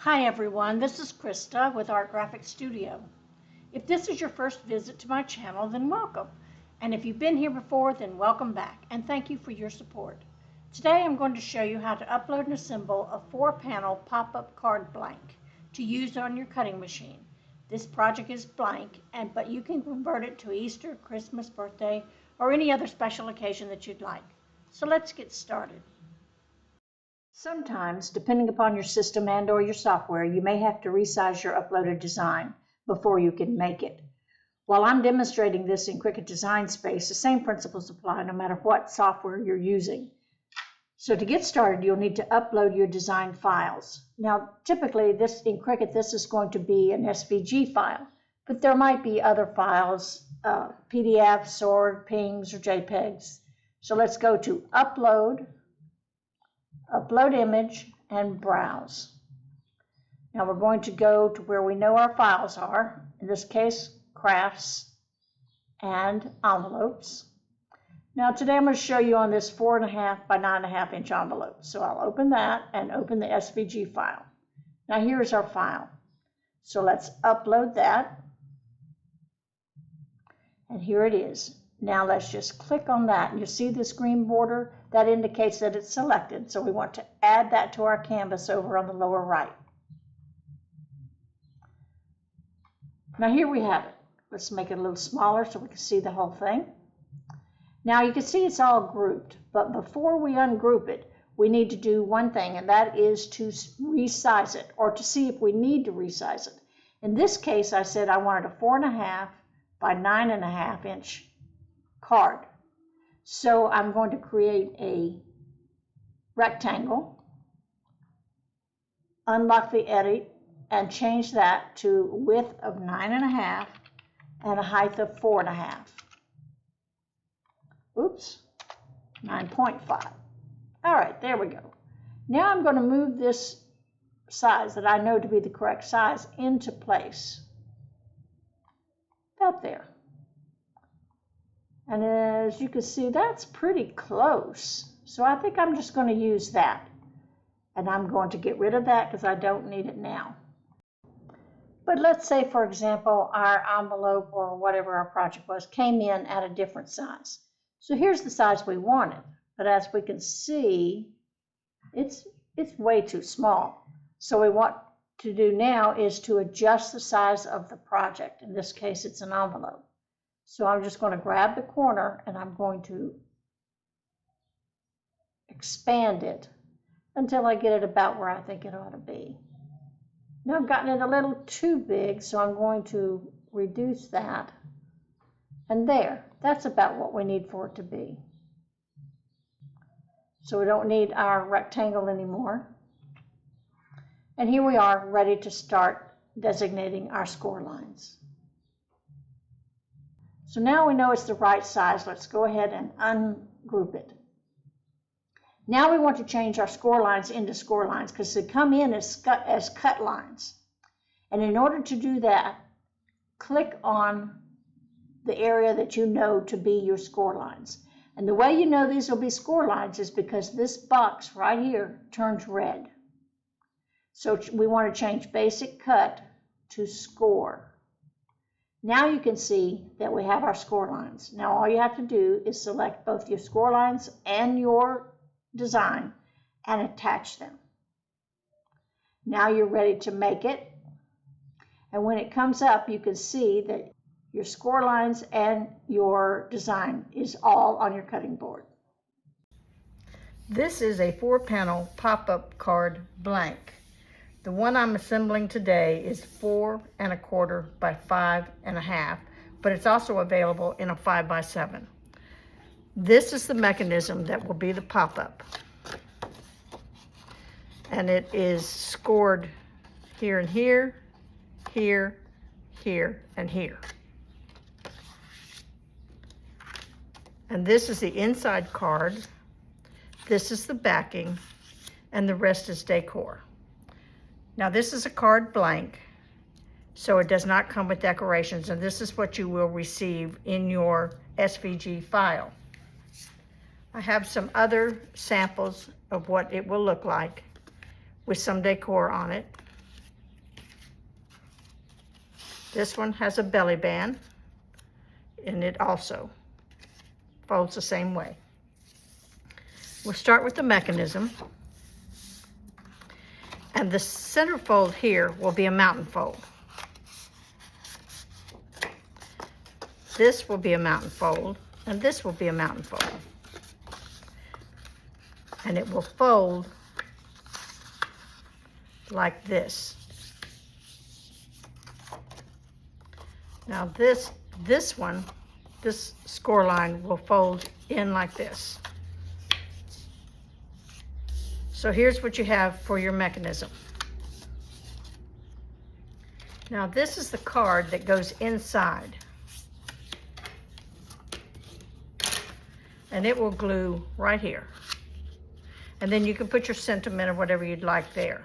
Hi everyone, this is Krista with Art Graphic Studio. If this is your first visit to my channel, then welcome. And if you've been here before, then welcome back, and thank you for your support. Today I'm going to show you how to upload and assemble a 4-panel pop-up card blank to use on your cutting machine. This project is blank, but you can convert it to Easter, Christmas, birthday, or any other special occasion that you'd like. So let's get started. Sometimes, depending upon your system and/or your software, you may have to resize your uploaded design before you can make it. While I'm demonstrating this in Cricut Design Space, the same principles apply no matter what software you're using. So to get started, you'll need to upload your design files. Now, typically in Cricut, this is going to be an SVG file, but there might be other files, PDFs or PNGs or JPEGs. So let's go to Upload Image, and Browse. Now we're going to go to where we know our files are, in this case, crafts and envelopes. Now today I'm going to show you on this 4.5 by 9.5 inch envelope. So I'll open that and open the SVG file. Now here's our file. So let's upload that. And here it is. Now let's just click on that, and you see this green border? That indicates that it's selected, so we want to add that to our canvas over on the lower right. Now here we have it. Let's make it a little smaller so we can see the whole thing. Now you can see it's all grouped, but before we ungroup it, we need to do one thing, and that is to resize it, or to see if we need to resize it. In this case, I said I wanted a 4.5 by 9.5 inch card. So I'm going to create a rectangle, unlock the edit, and change that to width of 9.5 and a height of 4.5. Oops, 9.5. All right, there we go. Now I'm going to move this size that I know to be the correct size into place. About there. And as you can see, that's pretty close. So I think I'm just going to use that. And I'm going to get rid of that because I don't need it now. But let's say, for example, our envelope or whatever our project was came in at a different size. So here's the size we wanted. But as we can see, it's way too small. So what we want to do now is to adjust the size of the project. In this case, it's an envelope. So I'm just going to grab the corner and I'm going to expand it until I get it about where I think it ought to be. Now I've gotten it a little too big, so I'm going to reduce that. And there, that's about what we need for it to be. So we don't need our rectangle anymore. And here we are, ready to start designating our score lines. So now we know it's the right size. Let's go ahead and ungroup it. Now we want to change our score lines into score lines because they come in as cut lines. And in order to do that, click on the area that you know to be your score lines. And the way you know these will be score lines is because this box right here turns red. So we want to change basic cut to score. Now you can see that we have our score lines. Now all you have to do is select both your score lines and your design and attach them. Now you're ready to make it. And when it comes up, you can see that your score lines and your design is all on your cutting board. This is a 4-panel pop-up card blank. The one I'm assembling today is 4.25 by 5.5, but it's also available in a 5 by 7. This is the mechanism that will be the pop-up. And it is scored here and here, here, here, and here. And this is the inside card. This is the backing, and the rest is decor. Now this is a card blank, so it does not come with decorations, and this is what you will receive in your SVG file. I have some other samples of what it will look like with some decor on it. This one has a belly band, and it also folds the same way. We'll start with the mechanism. And the center fold here will be a mountain fold. This will be a mountain fold, and this will be a mountain fold. And it will fold like this. Now this score line will fold in like this. So here's what you have for your mechanism. Now this is the card that goes inside. And it will glue right here. And then you can put your sentiment or whatever you'd like there.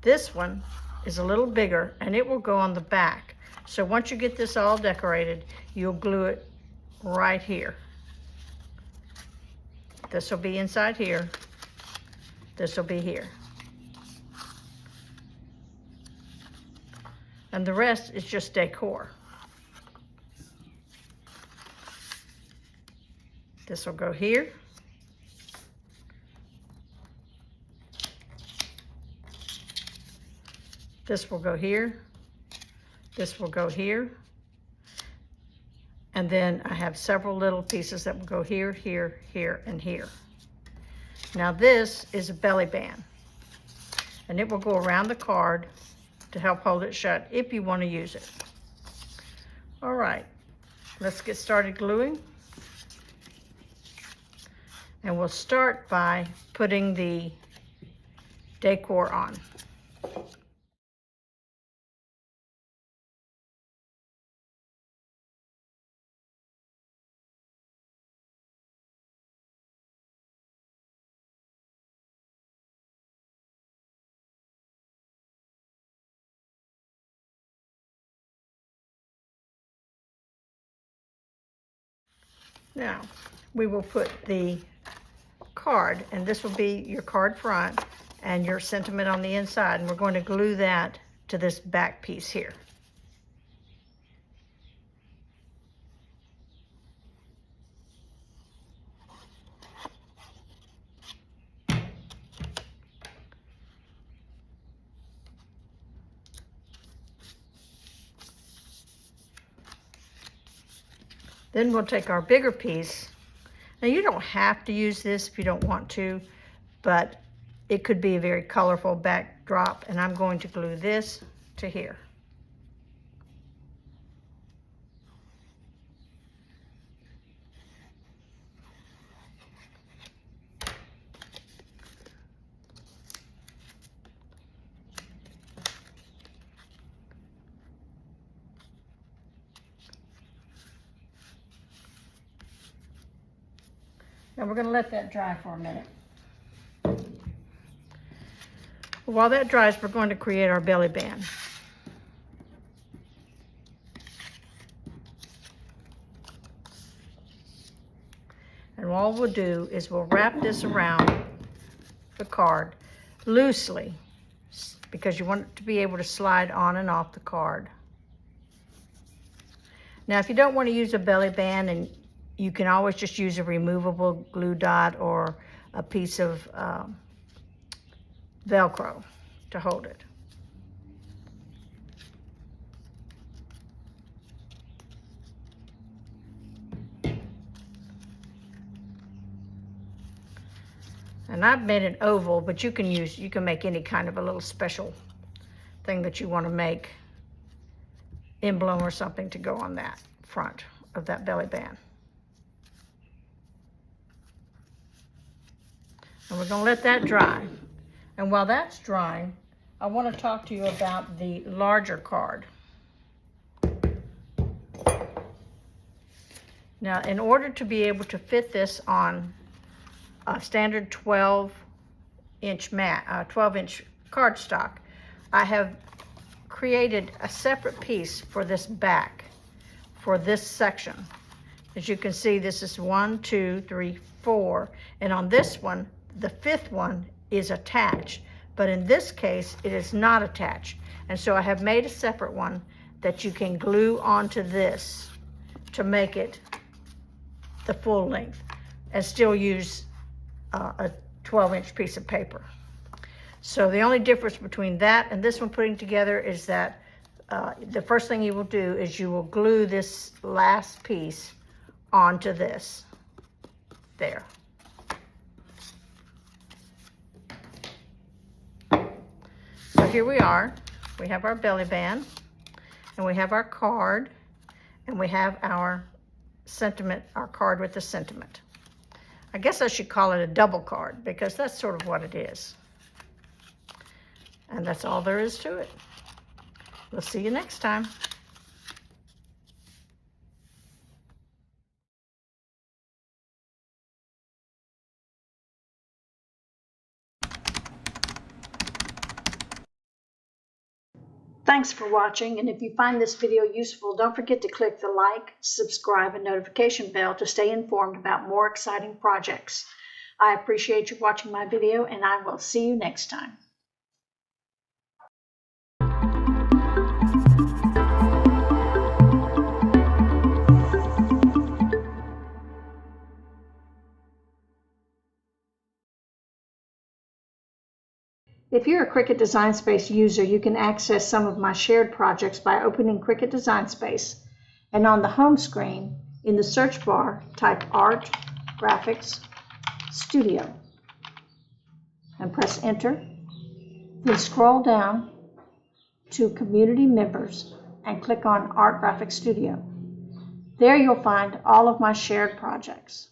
This one is a little bigger, and it will go on the back. So once you get this all decorated, you'll glue it right here. This will be inside here. This will be here. And the rest is just decor. This will go here. This will go here. This will go here. And then I have several little pieces that will go here, here, here, and here. Now this is a belly band, and it will go around the card to help hold it shut if you want to use it. All right, let's get started gluing. And we'll start by putting the decor on. Now, we will put the card, and this will be your card front and your sentiment on the inside, and we're going to glue that to this back piece here. Then we'll take our bigger piece. Now you don't have to use this if you don't want to, but it could be a very colorful backdrop, and I'm going to glue this to here. Now we're going to let that dry for a minute. While that dries, we're going to create our belly band. And all we'll do is we'll wrap this around the card loosely, because you want it to be able to slide on and off the card. Now, if you don't want to use a belly band, and you can always just use a removable glue dot or a piece of Velcro to hold it. And I've made an oval, but you can make any kind of a little special thing that you want to make, emblem or something to go on that front of that belly band. And we're going to let that dry. And while that's drying, I want to talk to you about the larger card. Now, in order to be able to fit this on a standard 12-inch cardstock, I have created a separate piece for this back, for this section. As you can see, this is 1, 2, 3, 4, and on this one, the fifth one is attached, but in this case, it is not attached. And so I have made a separate one that you can glue onto this to make it the full length and still use a 12-inch piece of paper. So the only difference between that and this one putting together is that the first thing you will do is you will glue this last piece onto this there. So here we are. We have our belly band, and we have our card, and we have our sentiment, our card with the sentiment. I guess I should call it a double card because that's sort of what it is. And that's all there is to it. We'll see you next time. Thanks for watching, and if you find this video useful, don't forget to click the like, subscribe, and notification bell to stay informed about more exciting projects. I appreciate you watching my video, and I will see you next time. If you're a Cricut Design Space user, you can access some of my shared projects by opening Cricut Design Space, and on the home screen, in the search bar, type Art Graphics Studio and press Enter. Then scroll down to Community Members and click on Art Graphics Studio. There you'll find all of my shared projects.